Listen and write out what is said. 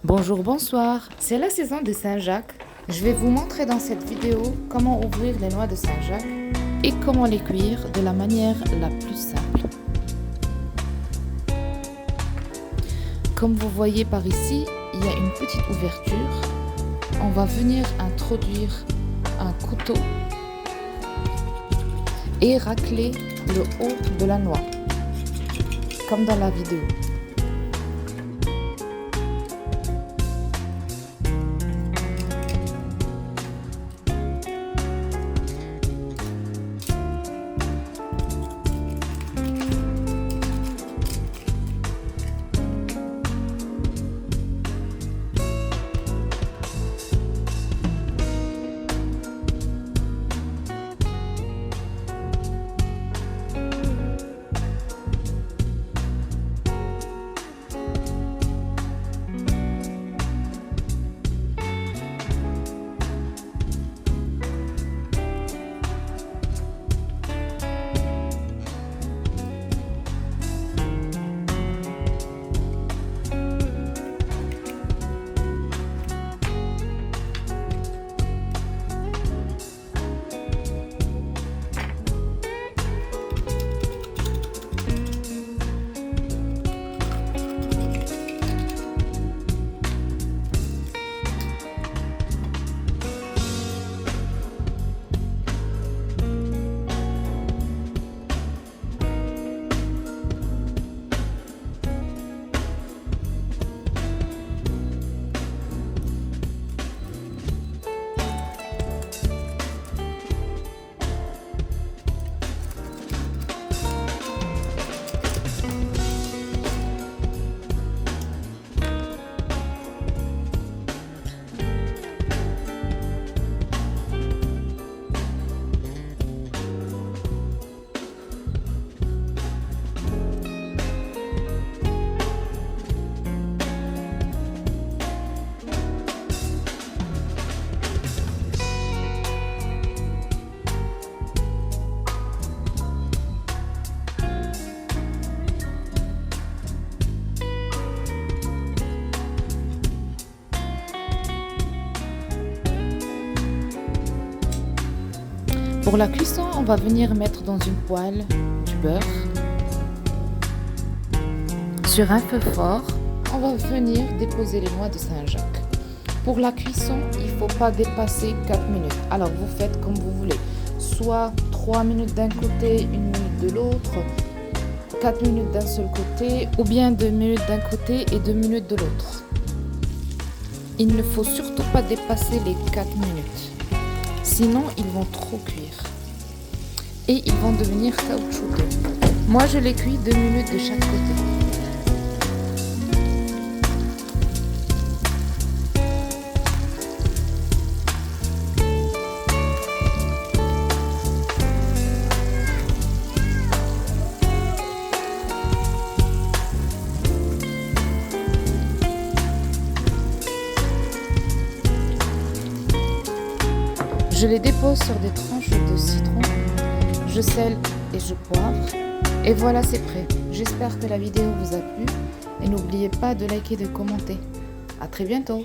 Bonjour, bonsoir, c'est la saison de Saint-Jacques. Je vais vous montrer dans cette vidéo comment ouvrir les noix de Saint-Jacques et comment les cuire de la manière la plus simple. Comme vous voyez par ici, il y a une petite ouverture. On va venir introduire un couteau et racler le haut de la noix, comme dans la vidéo. Pour la cuisson, on va venir mettre dans une poêle du beurre. Sur un feu fort, on va venir déposer les noix de Saint-Jacques. Pour la cuisson, il ne faut pas dépasser 4 minutes. Alors vous faites comme vous voulez. Soit 3 minutes d'un côté, 1 minute de l'autre, 4 minutes d'un seul côté, ou bien 2 minutes d'un côté et 2 minutes de l'autre. Il ne faut surtout pas dépasser les 4 minutes. Sinon, ils vont trop cuire et ils vont devenir caoutchouteux. Moi, je les cuis 2 minutes de chaque côté. Je les dépose sur des tranches de citron, je sèle et je poivre. Et voilà, c'est prêt. J'espère que la vidéo vous a plu et n'oubliez pas de liker et de commenter. À très bientôt.